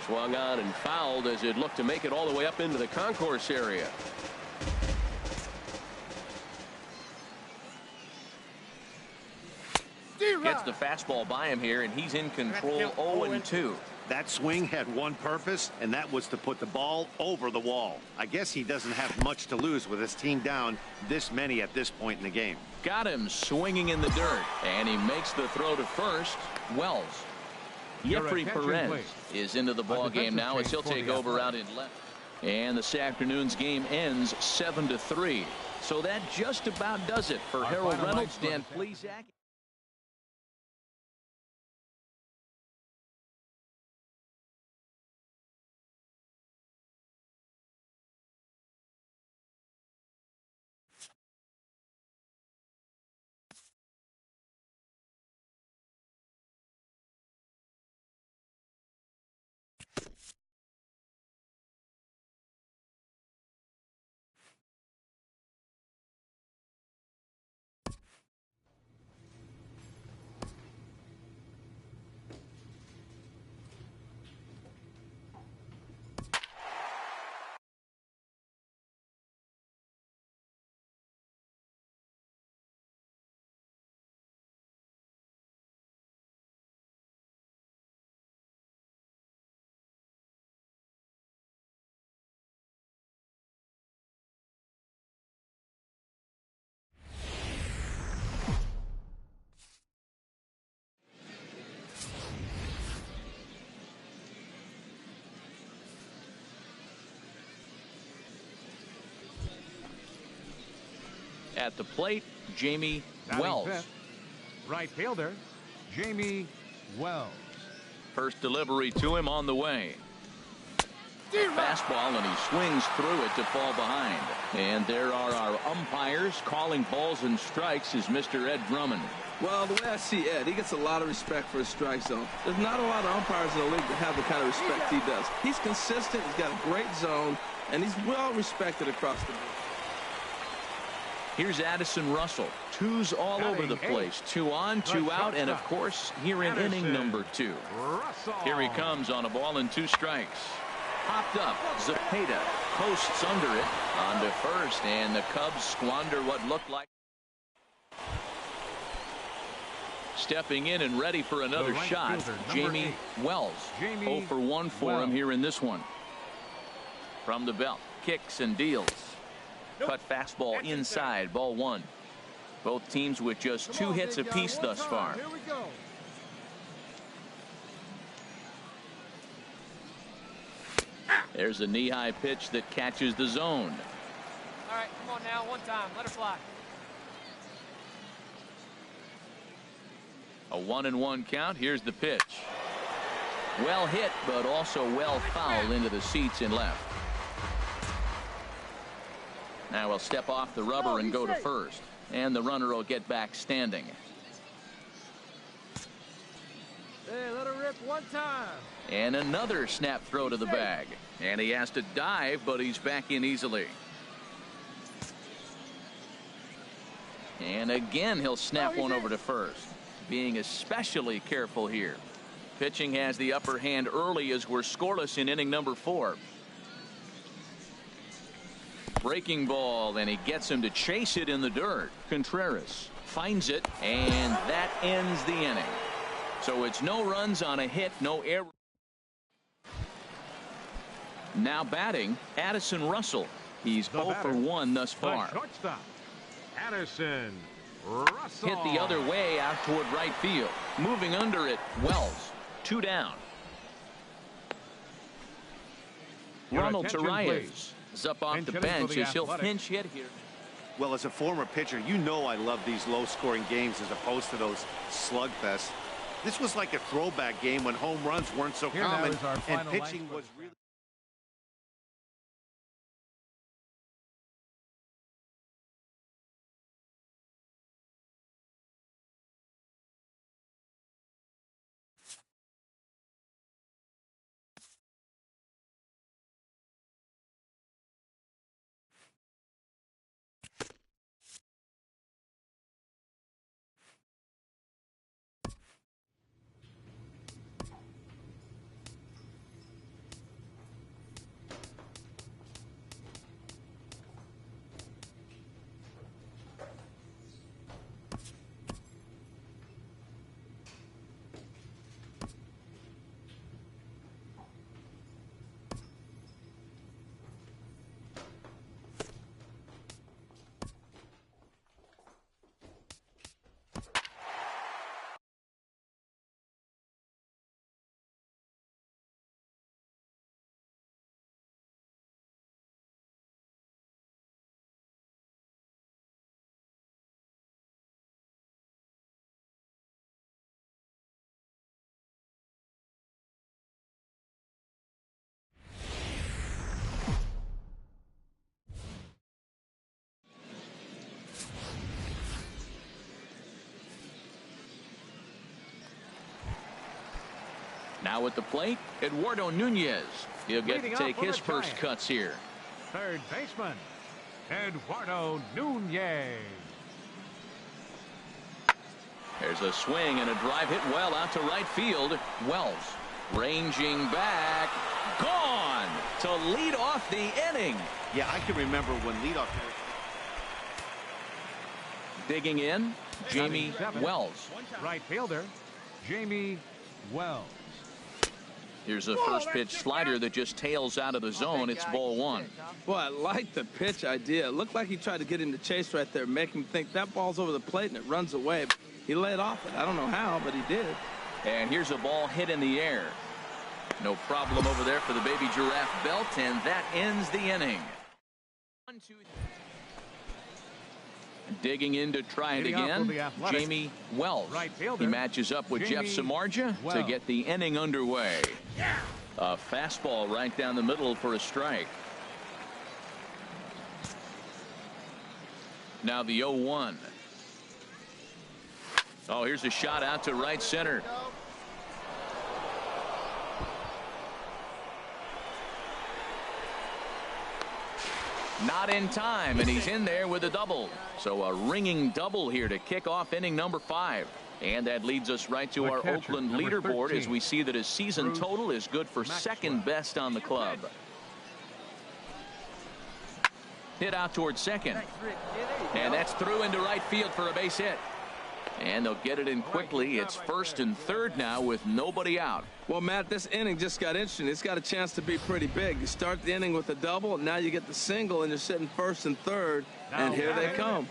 Swung on and fouled as it looked to make it all the way up into the concourse area. Gets the fastball by him here, and he's in control. 0-2. That swing had one purpose, and that was to put the ball over the wall. I guess he doesn't have much to lose with his team down this many at this point in the game. Got him swinging in the dirt, and he makes the throw to first. Wells. Jeffrey Perez is into the ball game now as he'll take over out in left. And this afternoon's game ends 7-3. So that just about does it for Harold Reynolds, Dan Plesac. At the plate, Jamie Wells. Right fielder, Jamie Wells. First delivery to him on the way. Fastball, and he swings through it to fall behind. And there are our umpires calling balls and strikes is Mr. Ed Drummond. Well, the way I see Ed, he gets a lot of respect for his strike zone. There's not a lot of umpires in the league that have the kind of respect he does. He's consistent, he's got a great zone, and he's well respected across the board. Here's Addison Russell. Twos all over the place. 2 on, 2 out, and of course, here in inning number 2. Here he comes on a ball and 2 strikes. Popped up. Zepeda posts under it on to first, and the Cubs squander what looked like. Stepping in and ready for another shot, Jamie Wells. 0 for 1 for him here in this one. From the belt, kicks and deals. Cut fastball inside, ball 1. Both teams with just 2 hits apiece thus far. Here we go. There's a knee-high pitch that catches the zone. All right, come on now, one time, let her fly. A 1-1 count. Here's the pitch. Well hit, but also well fouled into the seats in left. Now we'll step off the rubber and go to first. And the runner will get back standing. Hey, let her rip one time. And another snap throw to the bag. And he has to dive, but he's back in easily. And again, he'll snap one over to first. Being especially careful here. Pitching has the upper hand early as we're scoreless in inning number 4. Breaking ball, and he gets him to chase it in the dirt. Contreras finds it, and that ends the inning. So it's no runs on a hit, no error. Now batting, Addison Russell. He's 0 for 1 thus far. Shortstop, Addison Russell. Hit the other way out toward right field. Moving under it, Wells. 2 down. Ronald Torreyes is up off the bench as he'll pinch hit here. Well, as a former pitcher, you know I love these low-scoring games as opposed to those slugfests. This was like a throwback game when home runs weren't so common and pitching was really... Now at the plate, Eduardo Nunez. He'll get to Leading take off for his the first Giants. cuts here. Third baseman, Eduardo Nunez. There's a swing and a drive hit well out to right field. Wells ranging back. Gone to lead off the inning. Yeah, I can remember when leadoff. Digging in, Jamie Seven. Wells. Right fielder, Jamie Wells. Here's a first pitch slider that just tails out of the zone. It's ball one. Boy, I like the pitch idea. It looked like he tried to get into chase right there, make him think that ball's over the plate and it runs away. He laid off it. I don't know how, but he did. And here's a ball hit in the air. No problem over there for the baby giraffe belt, and that ends the inning. 1, 2, 3. Digging in to try it again, Jamie Wells. Right fielder, He matches up with Jeff Jamie Samardzija to Wells. get the inning underway. A fastball right down the middle for a strike. Now the 0-1. Oh, here's a shot out to right center. Not in time, and he's in there with a double. So a ringing double here to kick off inning number 5. And that leads us right to The our catcher, Oakland number leaderboard 13, as we see that his season Bruce total is good for Maxwell. second best on the club. Hit out towards second. And that's through into right field for a base hit. And they'll get it in quickly. It's first and third now with nobody out. Well, Matt, this inning just got interesting. It's got a chance to be pretty big. You start the inning with a double, and now you get the single, and you're sitting first and third, and here they come.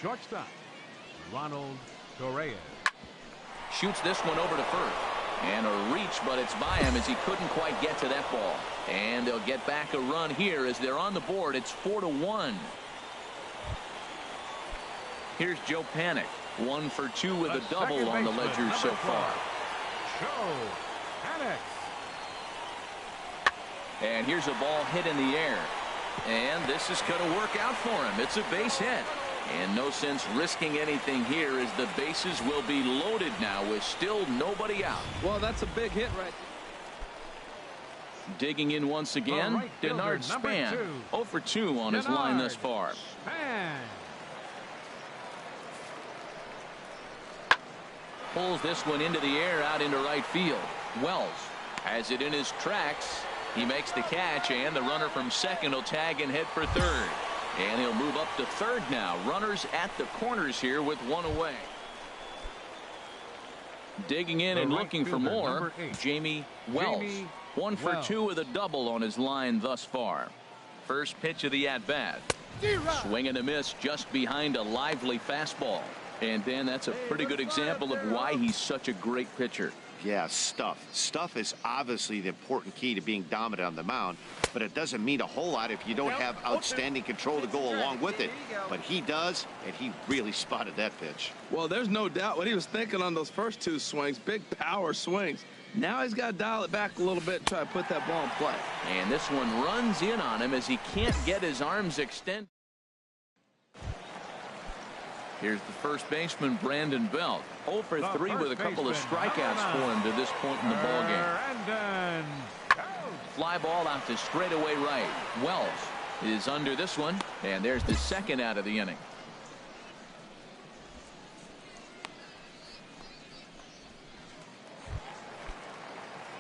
Shortstop, Ronald Torreyes. Shoots this one over to first. And a reach, but it's by him as he couldn't quite get to that ball. And they'll get back a run here as they're on the board. It's 4-1. Here's Joe Panic. 1 for 2 with a double on the ledger so far. Joe Panic. And here's a ball hit in the air. And this is going to work out for him. It's a base hit. And no sense risking anything here as the bases will be loaded now with still nobody out. Well, that's a big hit right there. Digging in once again, right fielder, Denard number Span. 2. 0 for 2 on his line thus Denard far. Span. Pulls this one into the air out into right field. Wells has it in his tracks. He makes the catch, and the runner from second will tag and head for third. And he'll move up to third now. Runners at the corners here with one away. Digging in and right looking for fielder, more, number 8. Jamie Wells. Jamie 1 for Wells. 2 with a double on his line thus far. First pitch of the at-bat. Swing and a miss just behind a lively fastball. And Dan, that's a pretty good example of why he's such a great pitcher. Yeah, stuff. Stuff is obviously the important key to being dominant on the mound, but it doesn't mean a whole lot if you don't have outstanding control to go along with it. But he does, and he really spotted that pitch. Well, there's no doubt what he was thinking on those first 2 swings. Big power swings. Now he's got to dial it back a little bit and try to put that ball in play. And this one runs in on him as he can't get his arms extended. Here's the first baseman, Brandon Belt. 0 for 3 with a couple of strikeouts for him to this point in the ballgame. Brandon. Fly ball out to straightaway right. Wells is under this one, and there's the second out of the inning.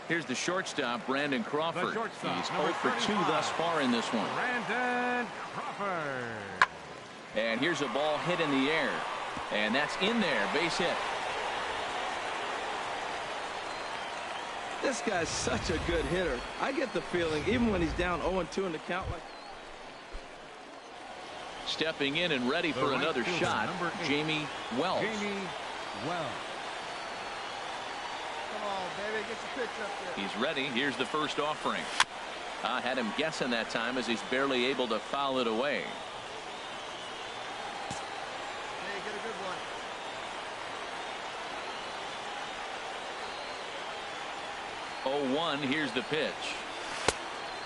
Here's the shortstop, Brandon Crawford. He's 0 for 2 thus far in this one. Brandon Crawford. And here's a ball hit in the air. And that's in there. Base hit. This guy's such a good hitter. I get the feeling, even when he's down 0-2 in the count, like Stepping in and ready for right another fielder, shot, number 8. Jamie Wells. Jamie Wells. Come on, baby, get your pitch up there. He's ready. Here's the first offering. Had him guessing that time as he's barely able to foul it away. Hey, get a good one. 0-1. Here's the pitch.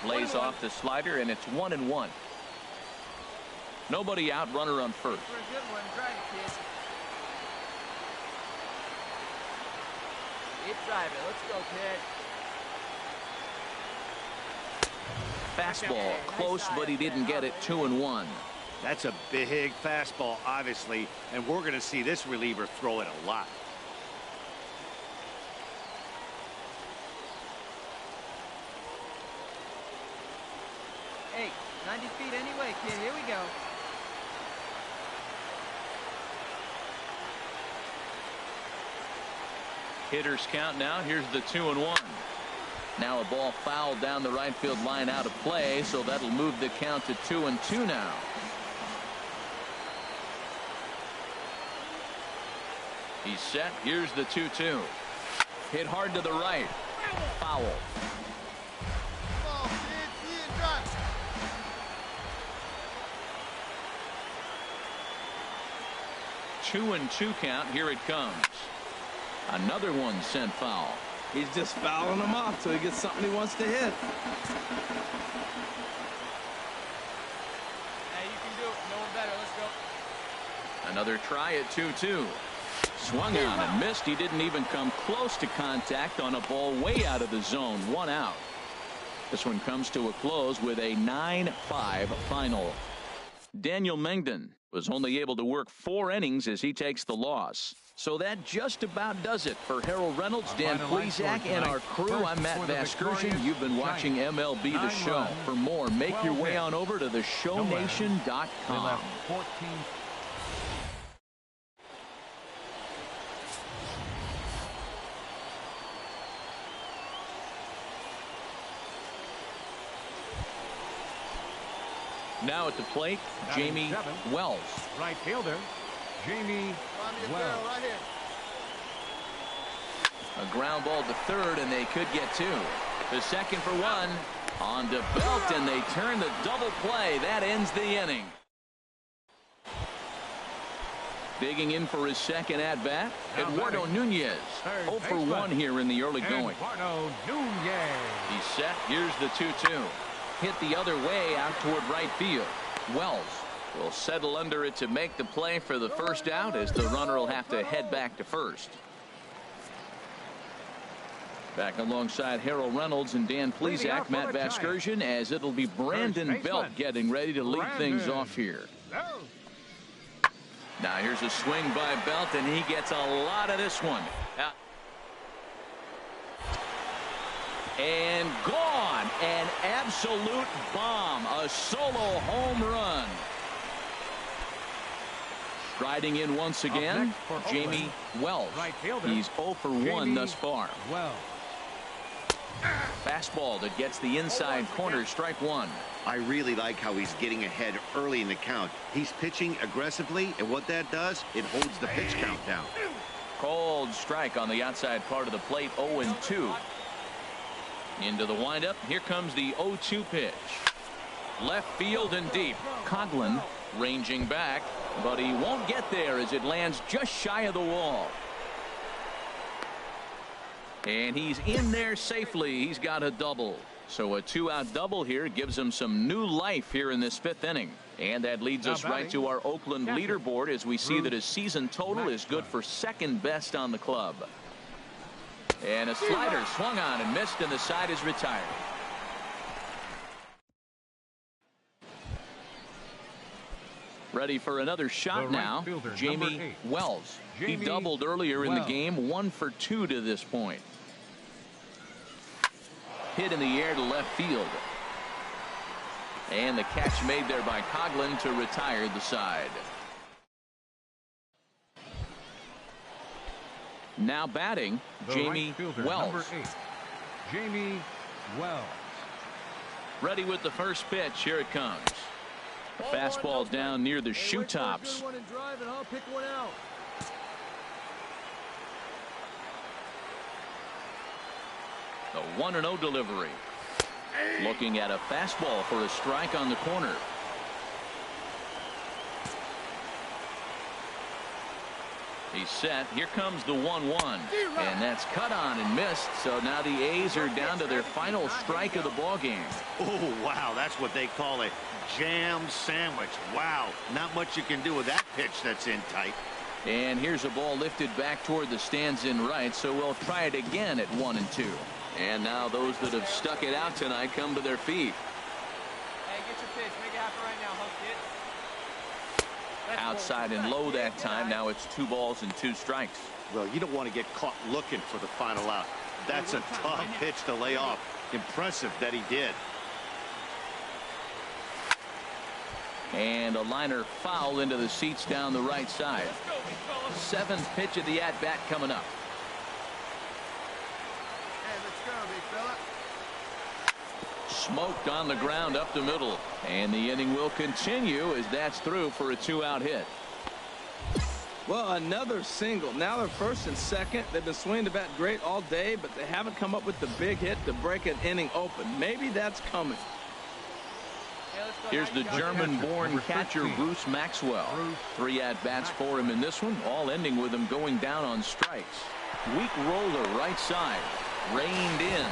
Lays off the slider, and it's 1-1. Nobody out. Runner on first. For a good one, drive it, kid. Keep driving. Let's go, kid. fastball. Close, but he didn't get it. 2-1. That's a big fastball, obviously, and we're going to see this reliever throw it a lot. Hey, 90 feet anyway, kid. Here we go. Hitters count now. Here's the 2-1. Now a ball fouled down the right field line out of play, so that'll move the count to 2-2 now. He's set. Here's the 2-2. Hit hard to the right. Foul. Come on, kid. See it drop. 2-2 count. Here it comes. Another one sent foul. He's just fouling them off till he gets something he wants to hit. Hey, you can do it. No one better. Let's go. Another try at 2-2. Swung on and missed. He didn't even come close to contact on a ball way out of the zone. 1 out. This one comes to a close with a 9-5 final. Daniel Mengden was only able to work 4 innings as he takes the loss. So that just about does it for Harold Reynolds, Dan Plesac, and our crew. I'm Matt Vasgersian. You've been watching MLB The Show. For more, make your way on over to theshownation.com. Now at the plate, Jamie Wells. Right fielder, Jamie Wells. Right here. A ground ball to third, and they could get 2. The second for 1. On to Belt, and they turn the double play. That ends the inning. Digging in for his second at-bat, Eduardo Nunez. 0 for 1 here in the early going. Eduardo Nunez. He's set. Here's the 2-2. Hit the other way out toward right field. Wells will settle under it to make the play for the first out, as the runner will have to head back to first. Back alongside Harold Reynolds and Dan Plesac, Matt Vasgersian, as it'll be Brandon Belt getting ready to lead things off here. Now here's a swing by Belt, and he gets a lot of this one. And gone. An absolute bomb. A solo home run. Striding in once again, Jamie Wells. He's 0 for 1 thus far. Fastball that gets the inside corner, strike 1. I really like how he's getting ahead early in the count. He's pitching aggressively, and what that does, it holds the pitch count down. Cold strike on the outside part of the plate, 0-2. Into the windup. Here comes the 0-2 pitch. Left field and deep. Coughlin ranging back, but he won't get there as it lands just shy of the wall. And he's in there safely. He's got a double. So a 2-out double here gives him some new life here in this 5th inning. And that leads us right to our Oakland leaderboard, as we see that his season total is good for 2nd best on the club. And a slider swung on and missed, and the side is retired. Ready for another shot now, Jamie Wells. He doubled earlier in the game, 1 for 2 to this point. Hit in the air to left field. And the catch made there by Coughlin to retire the side. Now batting, Jamie Wells. Jamie Wells. Ready with the first pitch. Here it comes. The fastball down near the shoe tops. The 1-0 delivery. Looking at a fastball for a strike on the corner. He's set. Here comes the 1-1. And that's cut on and missed. So now the A's are down to their final strike of the ball game. Oh, wow. That's what they call a jam sandwich. Wow. Not much you can do with that pitch that's in tight. And here's a ball lifted back toward the stands in right. So we'll try it again at 1-2. And now those that have stuck it out tonight come to their feet. pitch. Make it happen right now, Huck kid. Outside and low that time. Now it's 2 balls and 2 strikes. Well, you don't want to get caught looking for the final out. That's a tough pitch to lay off. Impressive that he did. And a liner foul into the seats down the right side. 7th pitch of the at-bat coming up. Hey, let's go, big fella. Smoked on the ground up the middle. And the inning will continue as that's through for a 2-out hit. Well, another single. Now they're first and second. They've been swinging the bat great all day, but they haven't come up with the big hit to break an inning open. Maybe that's coming. Here's the German-born catcher Bruce Maxwell. 3 at-bats for him in this one, all ending with him going down on strikes. Weak roller right side. Reined in.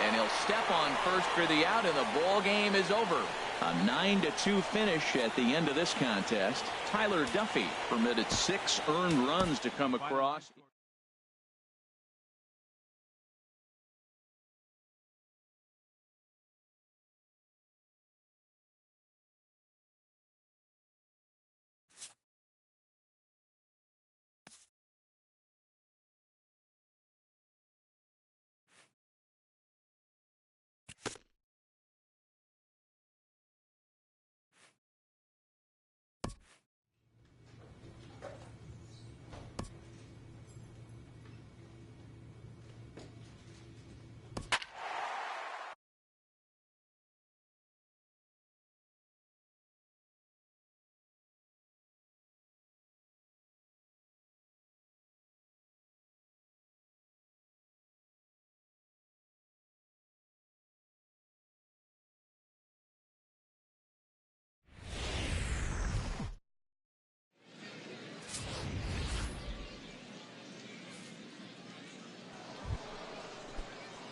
And he'll step on first for the out, and the ball game is over. A 9-2 finish at the end of this contest. Tyler Duffy permitted 6 earned runs to come across.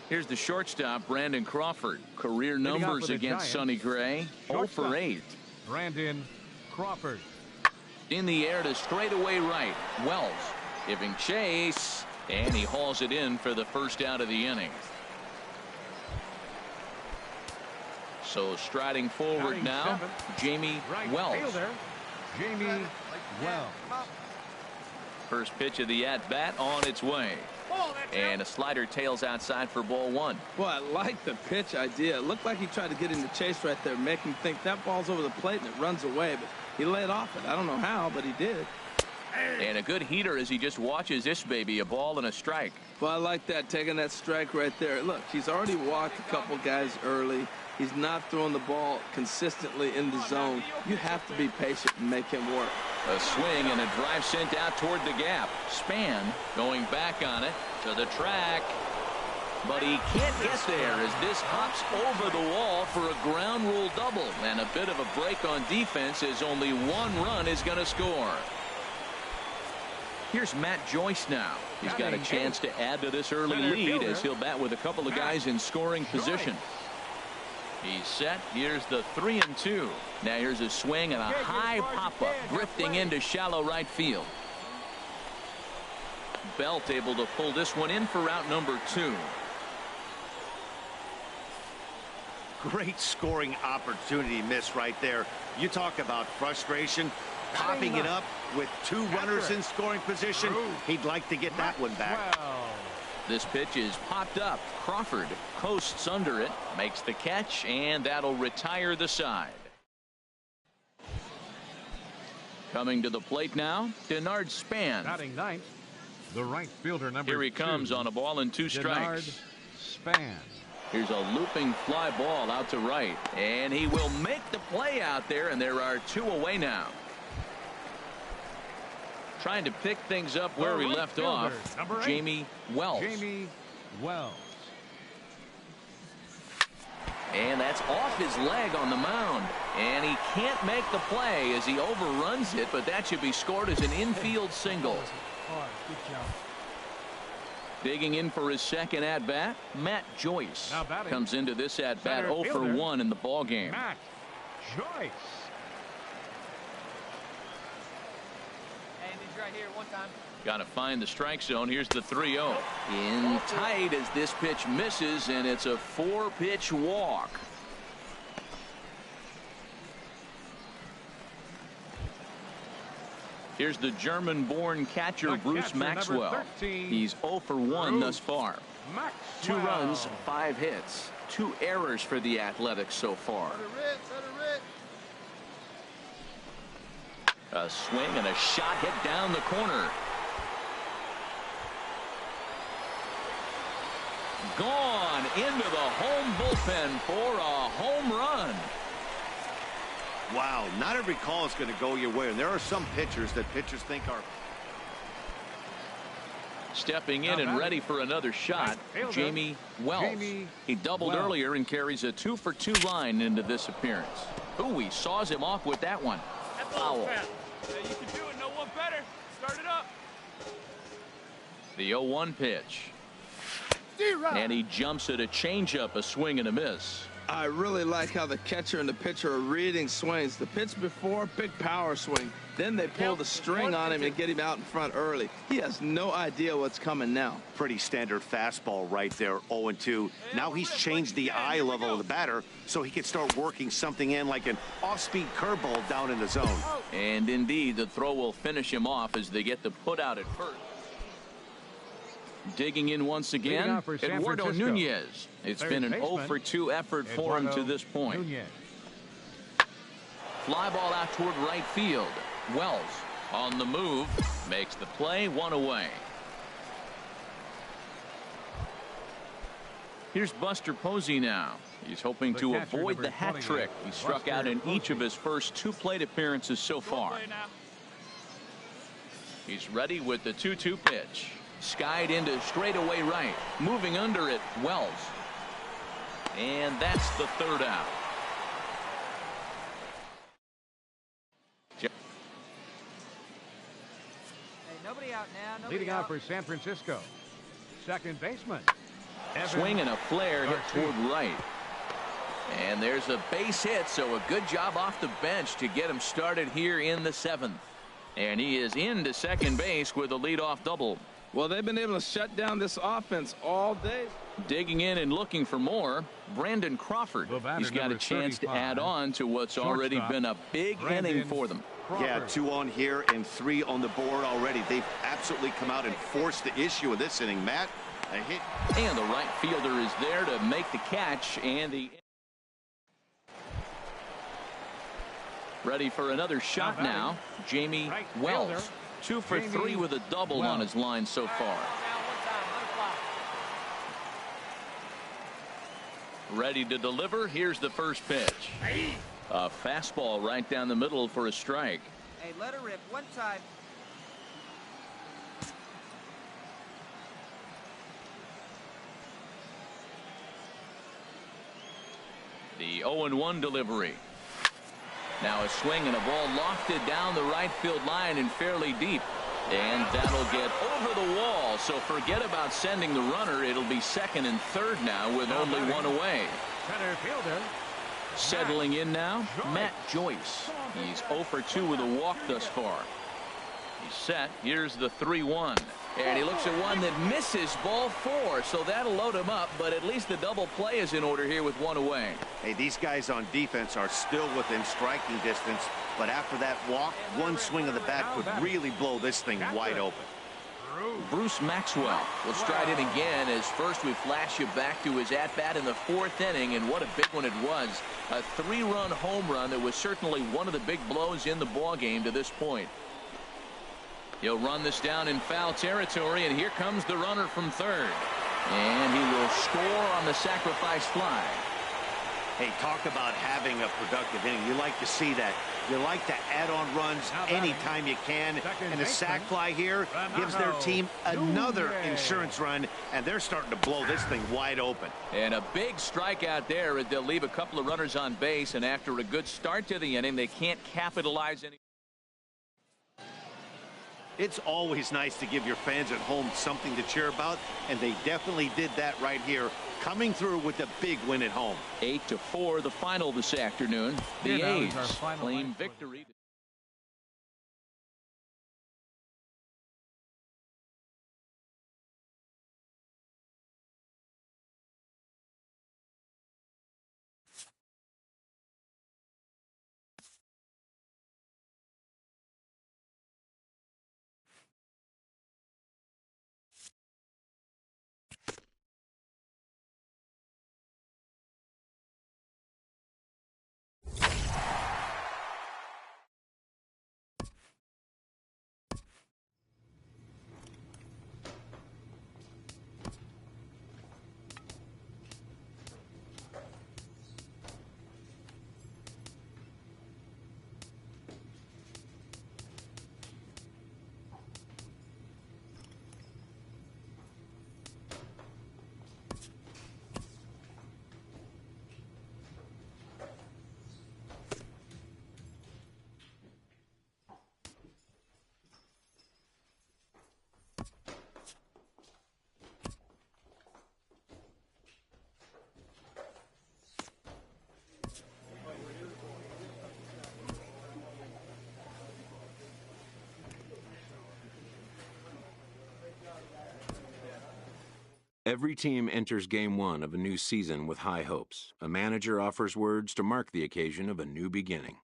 Here's the shortstop, Brandon Crawford. Career numbers against Sonny Gray, 0 for 8. Brandon Crawford. In the air to straightaway right. Wells giving chase, and he hauls it in for the first out of the inning. So striding forward now, Jamie Wells. Jamie Wells. First pitch of the at-bat on its way. And a slider tails outside for ball 1. Well, I like the pitch idea. It looked like he tried to get in the chase right there, make him think that ball's over the plate and it runs away, but he laid off it. I don't know how, but he did. And a good heater as he just watches this baby, a ball and a strike. Well, I like that, taking that strike right there. Look, he's already walked a couple guys early. He's not throwing the ball consistently in the zone. You have to be patient and make him work. A swing and a drive sent out toward the gap. Span going back on it to the track. But he can't get there as this hops over the wall for a ground rule double. And a bit of a break on defense as only 1 run is going to score. Here's Matt Joyce now. He's got a chance to add to this early lead as he'll bat with a couple of guys in scoring position. He's set. Here's the 3-2. Now here's a swing and a high pop-up drifting into shallow right field. Belt able to pull this one in for out number 2. Great scoring opportunity miss right there. You talk about frustration. Popping it up with 2 runners in scoring position. He'd like to get that one back. This pitch is popped up. Crawford coasts under it, makes the catch, and that'll retire the side. Coming to the plate now, Denard Span. Batting 9th, the right fielder number 2. Here he comes on a ball and 2 strikes. Denard Span. Here's a looping fly ball out to right, and he will make the play out there, and there are 2 away now. Trying to pick things up where we left off, Jamie Wells. Jamie Wells. And that's off his leg on the mound. And he can't make the play as he overruns it, but that should be scored as an infield single. Good job. Digging in for his second at-bat, Matt Joyce comes into this at-bat 0 for 1 in the ball game. Matt Joyce. Right here, 1 time. Got to find the strike zone. Here's the 3-0. In tight as this pitch misses, and it's a 4-pitch walk. Here's the German-born catcher, Bruce Maxwell. He's 0 for 1 thus far. 2 runs, 5 hits, 2 errors for the Athletics so far. A swing and a shot hit down the corner. Gone into the home bullpen for a home run. Wow, not every call is going to go your way, and there are some pitchers that pitchers think are. Stepping in and ready for another shot, Jamie Wells. He doubled earlier and carries a 2 for 2 line into this appearance. Ooh, he saws him off with that one. Foul. You can do it. No one better. Start it up. The 0-1 pitch. And he jumps at a changeup, a swing and a miss. I really like how the catcher and the pitcher are reading swings. The pitch before, big power swing. Then they pull the string on him and get him out in front early. He has no idea what's coming now. Pretty standard fastball right there, 0-2. Now he's changed the eye level of the batter so he can start working something in like an off-speed curveball down in the zone. And indeed, the throw will finish him off as they get the put out at first. Digging in once again, Eduardo Nunez. It's been an 0 for 2 effort for him to this point. Fly ball out toward right field. Wells on the move, makes the play, 1 away. Here's Buster Posey now. He's hoping to avoid the hat trick. He struck out in each of his first 2 plate appearances so far. He's ready with the 2-2 pitch. Skied into straightaway right. Moving under it, Wells. And that's the 3rd out. Hey, nobody out now. Leading out for San Francisco, second baseman. Swing and a flare hit toward right. And there's a base hit, so a good job off the bench to get him started here in the 7th. And he is into second base with a leadoff double. Well, they've been able to shut down this offense all day. Digging in and looking for more, Brandon Crawford. He's got a chance to add on to what's already been a big inning for them. Yeah, 2 on here and 3 on the board already. They've absolutely come out and forced the issue of this inning, Matt. A hit. And the right fielder is there to make the catch, and the ready for another shot now, Jamie Wells. 2 for 3 with a double on his line so far. Ready to deliver. Here's the first pitch. A fastball right down the middle for a strike. Hey, let her rip one time. The 0-1 delivery. Now a swing and a ball lofted down the right field line and fairly deep. And that'll get over the wall. So forget about sending the runner. It'll be 2nd and 3rd now with only 1 away. Center fielder. Settling in now, Matt Joyce. He's 0 for 2 with a walk thus far. He's set. Here's the 3-1. And he looks at one that misses, ball 4. So that'll load him up, but at least the double play is in order here with 1 away. Hey, these guys on defense are still within striking distance, but after that walk, one swing of the bat could really blow this thing wide open. Bruce Maxwell will stride in again as first we flash you back to his at-bat in the 4th inning, and what a big one it was. A 3-run home run that was certainly one of the big blows in the ballgame to this point. He'll run this down in foul territory, and here comes the runner from 3rd. And he will score on the sacrifice fly. Hey, talk about having a productive inning. You like to see that. You like to add on runs anytime you can. And a sac fly here gives their team another insurance run, and they're starting to blow this thing wide open. And a big strikeout there. They'll leave a couple of runners on base, and after a good start to the inning, they can't capitalize any. It's always nice to give your fans at home something to cheer about, and they definitely did that right here, coming through with a big win at home. 8-4 the final this afternoon. The A's claim victory. Every team enters Game 1 of a new season with high hopes. A manager offers words to mark the occasion of a new beginning.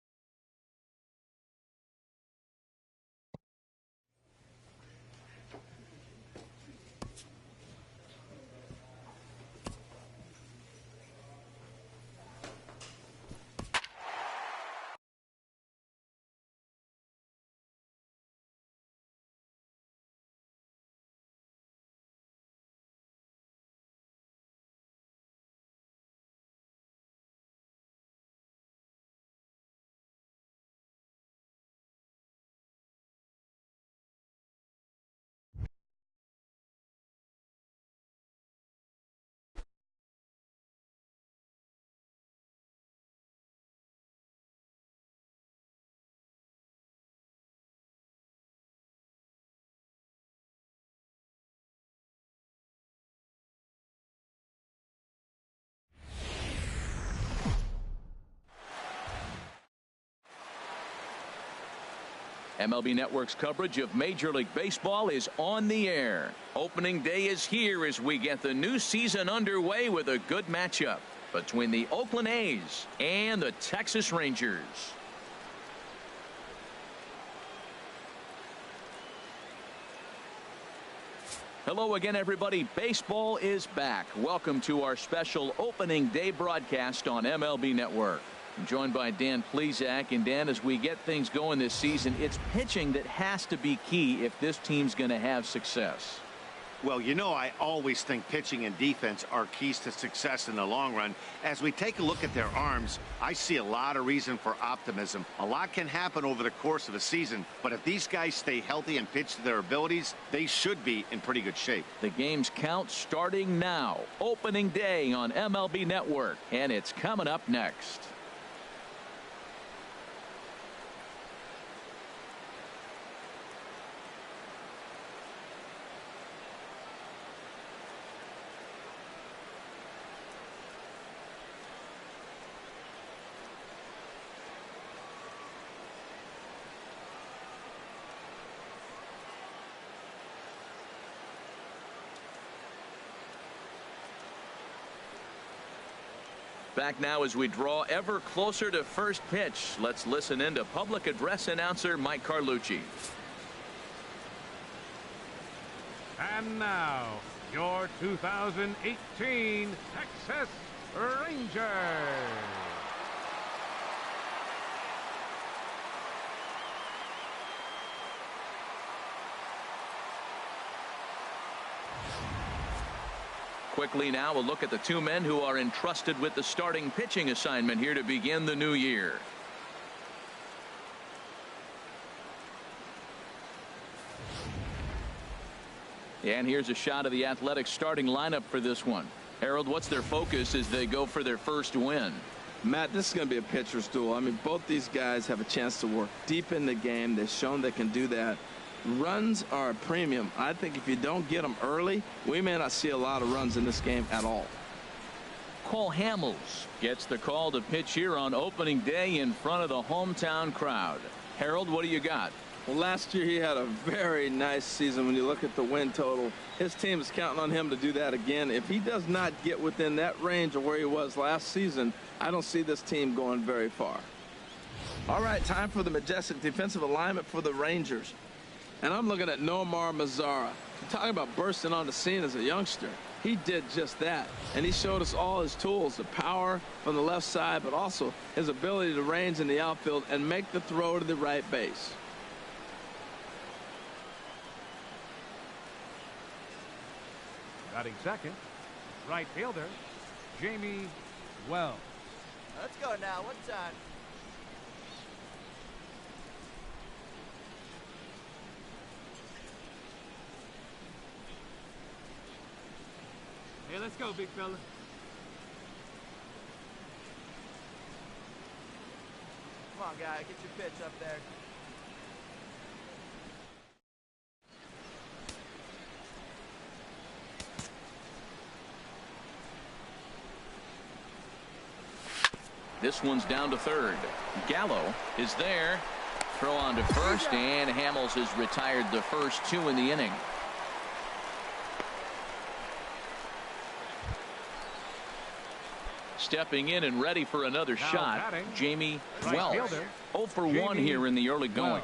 MLB Network's coverage of Major League Baseball is on the air. Opening day is here as we get the new season underway with a good matchup between the Oakland A's and the Texas Rangers. Hello again, everybody. Baseball is back. Welcome to our special opening day broadcast on MLB Network. I'm joined by Dan Plesac. And Dan, as we get things going this season, it's pitching that has to be key if this team's going to have success. Well, you know, I always think pitching and defense are keys to success in the long run. As we take a look at their arms, I see a lot of reason for optimism. A lot can happen over the course of a season, but if these guys stay healthy and pitch to their abilities, they should be in pretty good shape. The game's count starting now. Opening day on MLB Network, and it's coming up next. Back now as we draw ever closer to first pitch. Let's listen in to public address announcer Mike Carlucci. And now, your 2018 Texas Rangers. Quickly now, a look at the two men who are entrusted with the starting pitching assignment here to begin the new year. And here's a shot of the Athletics starting lineup for this one. Harold, what's their focus as they go for their first win? Matt, this is going to be a pitcher's duel. I mean, both these guys have a chance to work deep in the game. They've shown they can do that. Runs are a premium. I think if you don't get them early, we may not see a lot of runs in this game at all. Cole Hamels gets the call to pitch here on opening day in front of the hometown crowd. Harold, what do you got? Well, last year he had a very nice season when you look at the win total. His team is counting on him to do that again. If he does not get within that range of where he was last season, I don't see this team going very far. All right, time for the majestic defensive alignment for the Rangers. And I'm looking at Nomar Mazara. Talking about bursting on the scene as a youngster. He did just that. And he showed us all his tools, the power from the left side, but also his ability to range in the outfield and make the throw to the right base. Batting second, right fielder, Jamie Wells. Let's go now. What's on? Hey, let's go, big fella. Come on, guy. Get your pitch up there. This one's down to third. Gallo is there. Throw on to first, and Hamels has retired the first two in the inning. Stepping in and ready for another shot, batting, Jamie right Wells. fielder, 0 for 1 here in the early going. Wells.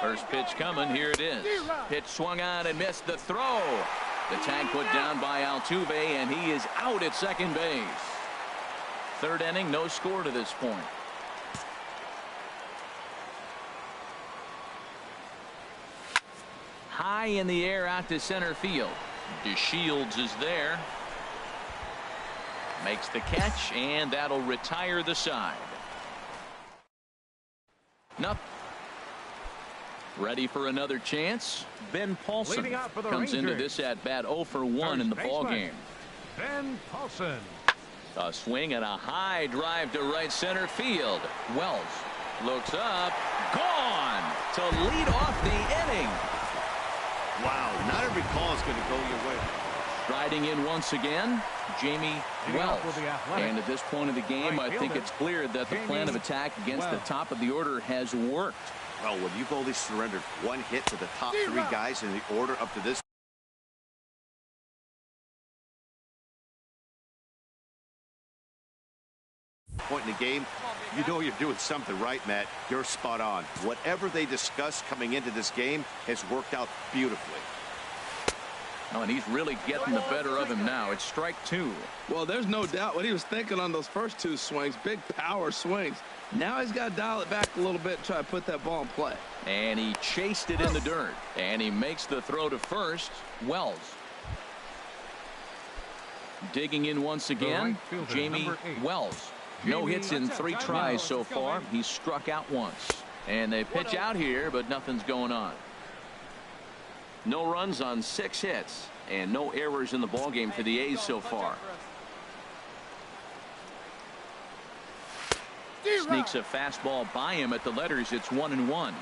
First pitch coming. Here it is. Pitch swung on and missed the throw. The tag put down by Altuve, and he is out at second base. Third inning, no score to this point. High in the air out to center field. DeShields is there. Makes the catch, and that'll retire the side. Nothing. Ready for another chance. Ben Paulson comes into this at bat 0 for 1 in the ball game. Ben Paulson. A swing and a high drive to right center field. Wells looks up, gone to lead off the inning. Wow, not every call is going to go your way. Striding in once again, Jamie Wells. And at this point of the game, I think it's clear that the plan of attack against the top of the order has worked. Well, when you've only surrendered one hit to the top three guys in the order up to this point in the game, you know you're doing something right, Matt. You're spot on. Whatever they discussed coming into this game has worked out beautifully. Oh, and he's really getting the better of him now. It's strike 2. Well, there's no doubt what he was thinking on those first 2 swings. Big power swings. Now he's got to dial it back a little bit and try to put that ball in play. And he chased it in the dirt. And he makes the throw to first. Wells. Digging in once again, Jamie Wells. No hits in 3 tries so far. He's struck out once. And they pitch out here, but nothing's going on. No runs on 6 hits. And no errors in the ballgame for the A's so far. Sneaks a fastball by him at the letters. It's 1-1.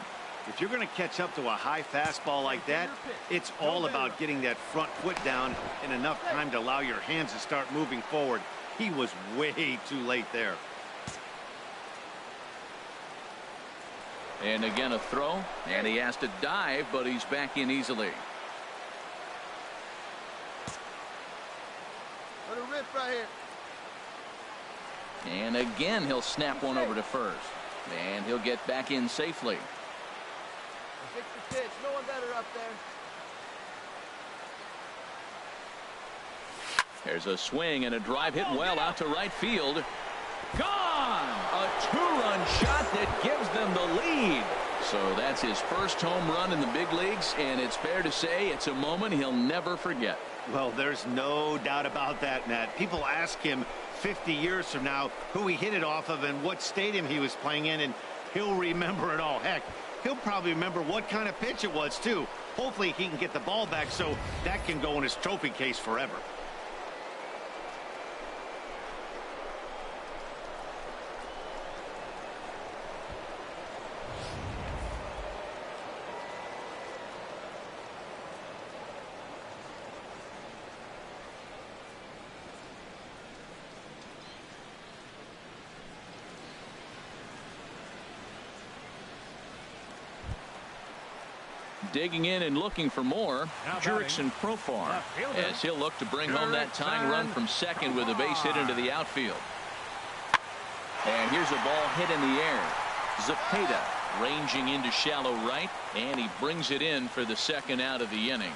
If you're going to catch up to a high fastball like that, it's all about getting that front foot down in enough time to allow your hands to start moving forward. He was way too late there. And again a throw, and he has to dive, but he's back in easily. Let it rip right here. And again he'll snap one over to first. And he'll get back in safely. Fix the pitch. No one better up there. There's a swing and a drive hit well out to right field. Gone! A 2-run shot that gives them the lead. So that's his first home run in the big leagues, and it's fair to say it's a moment he'll never forget. Well, there's no doubt about that, Matt. People ask him 50 years from now who he hit it off of and what stadium he was playing in, and he'll remember it all. Heck, he'll probably remember what kind of pitch it was, too. Hopefully he can get the ball back so that can go in his trophy case forever. Digging in and looking for more, Jurickson Profar, as he'll look to bring home that tying run from second with a base hit into the outfield. And here's a ball hit in the air. Zepeda ranging into shallow right, and he brings it in for the second out of the inning.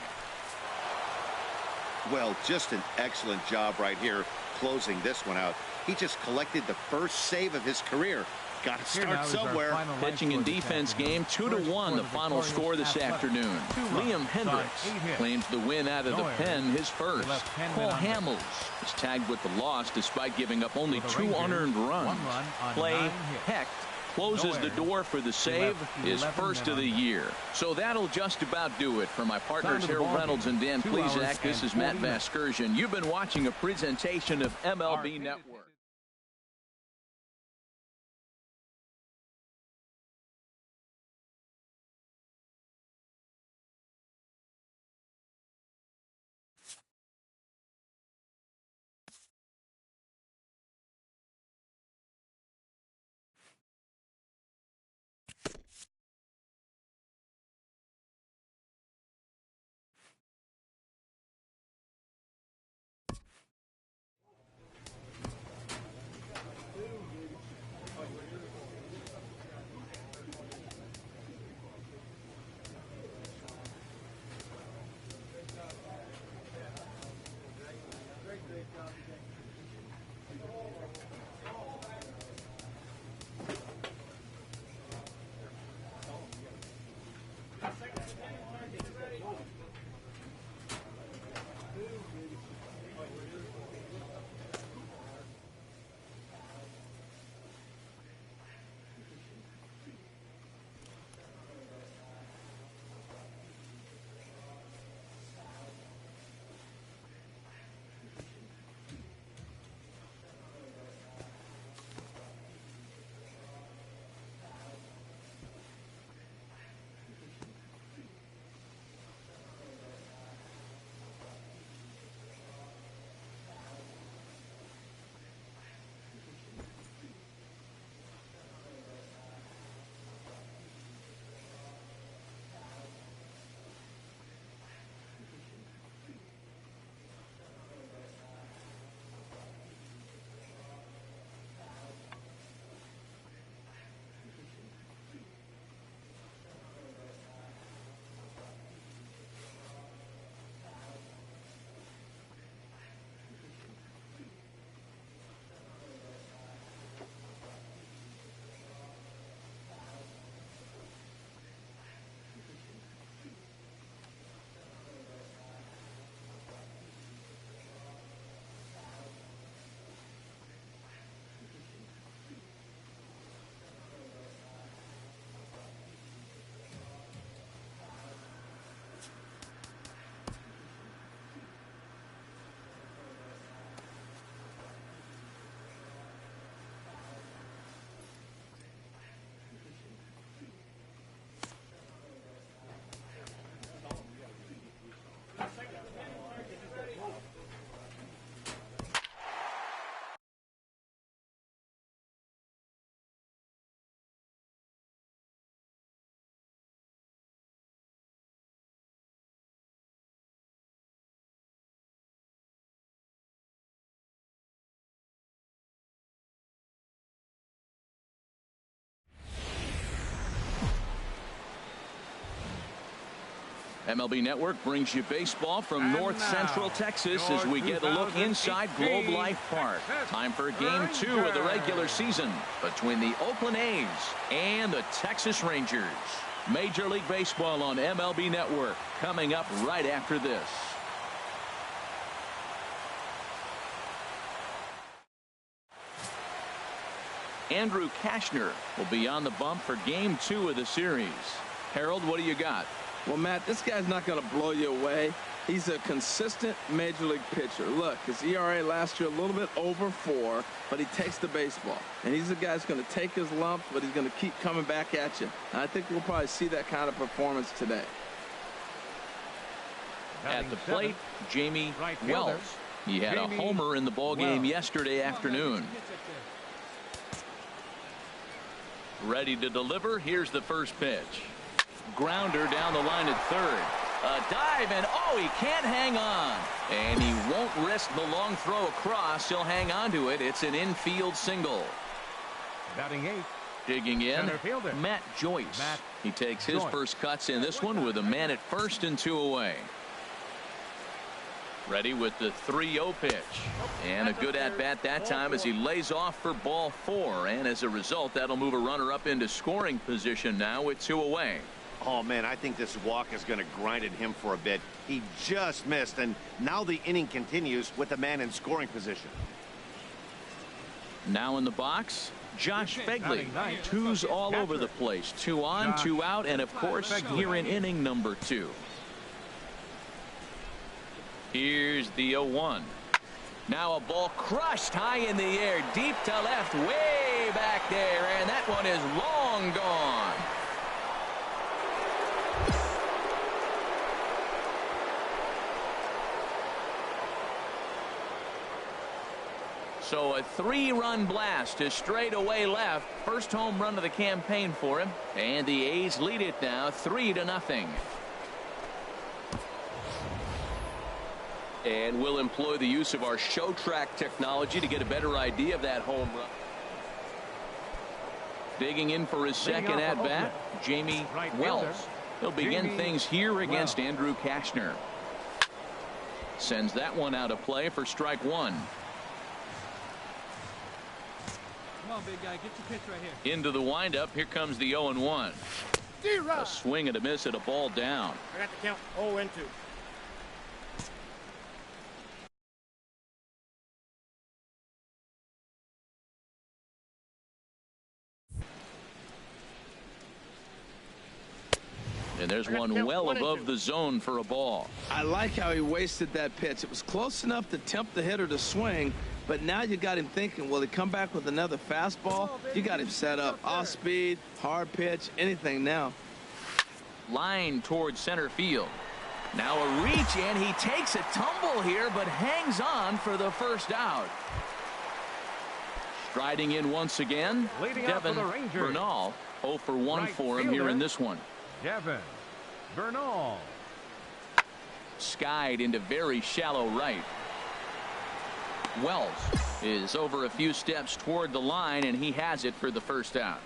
Well, just an excellent job right here closing this one out. He just collected the first save of his career. Got to start somewhere. Pitching and defense game 2-1 the final score this afternoon. Liam Hendricks claims the win out of the pen, his first. Paul Hamels is tagged with the loss despite giving up only 2 unearned runs. Clay Hecht closes the door for the save, his first of the year. So that'll just about do it. For my partners Harold Reynolds and Dan Plesac, this is Matt Vasgersian. You've been watching a presentation of MLB Network. MLB Network brings you baseball from North Central Texas as we get a look inside Globe Life Park. Time for Game 2 of the regular season between the Oakland A's and the Texas Rangers. Major League Baseball on MLB Network coming up right after this. Andrew Cashner will be on the bump for Game 2 of the series. Harold, what do you got? Well, Matt, this guy's not going to blow you away. He's a consistent major league pitcher. Look, his ERA last year a little bit over 4, but he takes the baseball. And he's a guy who's going to take his lumps, but he's going to keep coming back at you. And I think we'll probably see that kind of performance today. At the plate, Jamie Wells. He had a homer in the ballgame yesterday afternoon. Ready to deliver. Here's the first pitch. Grounder down the line at third. A dive, and oh, he can't hang on. And he won't risk the long throw across. He'll hang on to it. It's an infield single. Batting 8. Digging in, Matt Joyce. He takes his first cuts in this one with a man at first and 2 away. Ready with the 3-0 pitch. And a good at-bat that time as he lays off for ball 4. And as a result, that'll move a runner up into scoring position now with 2 away. Oh, man, I think this walk is going to grind at him for a bit. He just missed, and now the inning continues with a man in scoring position. Now in the box, Josh Fegley. 2's all over the place. 2 on, 2 out, and of course, here in inning number 2. Here's the 0-1. Now a ball crushed high in the air, deep to left, way back there, and that one is long gone. So a 3-run blast to straightaway left. First home run of the campaign for him, and the A's lead it now 3-0. And we'll employ the use of our show track technology to get a better idea of that home run. Digging in for his second at bat, Jamie Wells. He'll begin things here against Andrew Cashner. Sends that one out of play for strike 1. Come on, big guy, get your pitch right here. Into the windup. Here comes the 0-1. A swing and a miss at a ball down. I got the count 0-2. And there's one well above the zone for a ball. I like how he wasted that pitch. It was close enough to tempt the hitter to swing, but now you got him thinking, will he come back with another fastball? You got him set up. Off speed, hard pitch, anything now. Line towards center field. Now a reach, and he takes a tumble here, but hangs on for the first out. Striding in once again, Devin Bernal. 0 for 1 for him here in this one. Devin Bernal. Skied into very shallow right. Wells is over a few steps toward the line, and he has it for the first out.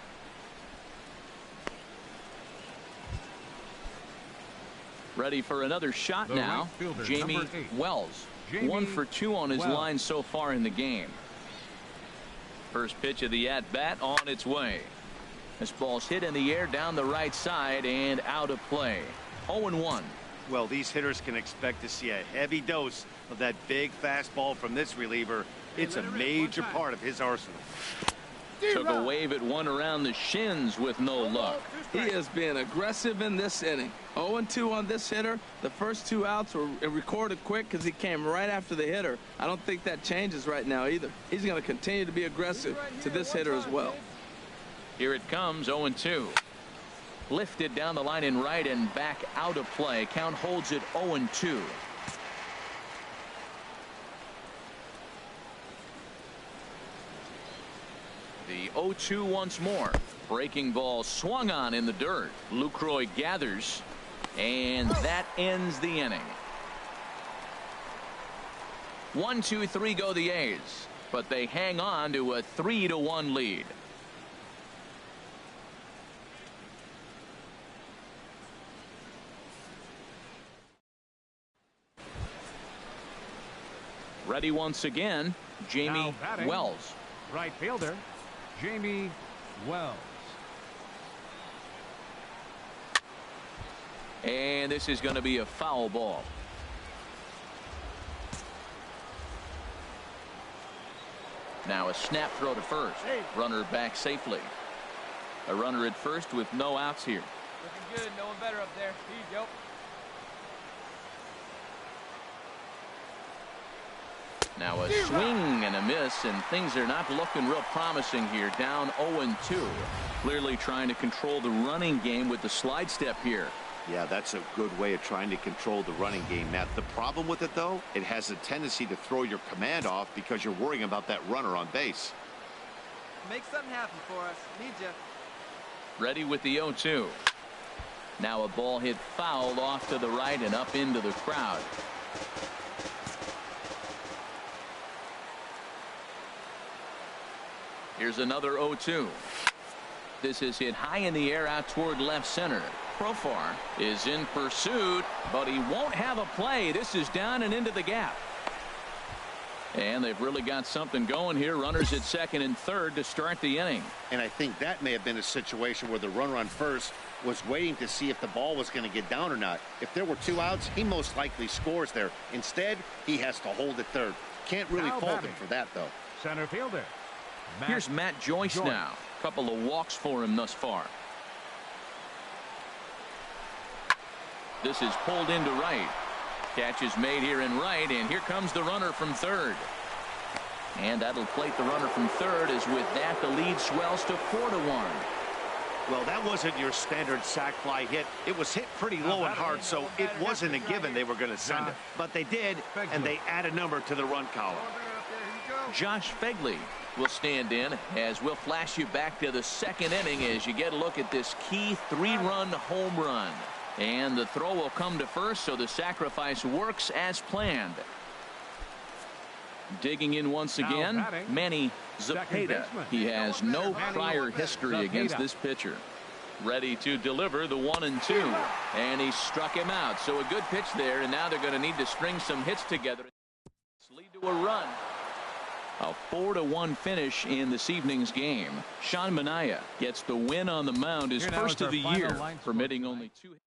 Ready for another shot now. Jamie Wells. 1 for 2 on his line so far in the game. First pitch of the at-bat on its way. This ball's hit in the air down the right side and out of play. 0-1. Well, these hitters can expect to see a heavy dose of that big fastball from this reliever. It's a major part of his arsenal. Took a wave at one around the shins with no luck. He has been aggressive in this inning. 0-2 on this hitter. The first 2 outs were recorded quick because he came right after the hitter. I don't think that changes right now either. He's going to continue to be aggressive to this hitter as well. Here it comes, 0-2. Lifted down the line in right and back out of play. Count holds it 0-2. The 0-2 once more. Breaking ball swung on in the dirt. Lucroy gathers, and that ends the inning. 1, 2, 3 go the A's, but they hang on to a 3-1 lead. Ready once again, Jamie Wells. Right fielder, Jamie Wells. And this is going to be a foul ball. Now a snap throw to first. Runner back safely. A runner at first with no outs here. Looking good. No one better up there. Here you go. Now a swing and a miss, and things are not looking real promising here. Down 0-2. Clearly trying to control the running game with the slide step here. Yeah, that's a good way of trying to control the running game, Matt. The problem with it, though, it has a tendency to throw your command off because you're worrying about that runner on base. Make something happen for us. Need ya. Ready with the 0-2. Now a ball hit foul off to the right and up into the crowd. Here's another 0-2. This is hit high in the air out toward left center. Profar is in pursuit, but he won't have a play. This is down and into the gap. And they've really got something going here. Runners at second and third to start the inning. And I think that may have been a situation where the runner on first was waiting to see if the ball was going to get down or not. If there were 2 outs, he most likely scores there. Instead, he has to hold at third. Can't really fault him for that, though. Center fielder. Here's Matt Joyce now. A couple of walks for him thus far. This is pulled into right. Catch is made here in right, and here comes the runner from third. And that'll plate the runner from third, as with that the lead swells to 4-1. Well, that wasn't your standard sac fly hit. It was hit pretty low and hard, so it wasn't a given they were going to send it. But they did, and they add a number to the run column. Josh Fegley will stand in as we'll flash you back to the second inning as you get a look at this key 3-run home run. And the throw will come to first, so the sacrifice works as planned. Digging in once again, Manny Zepeda. He has no prior history against this pitcher. Ready to deliver the 1-2. And he struck him out. So a good pitch there, and now they're going to need to string some hits together. Lead to a run. A 4-1 finish in this evening's game. Sean Manaea gets the win on the mound, his first of the year, permitting only 2 hits.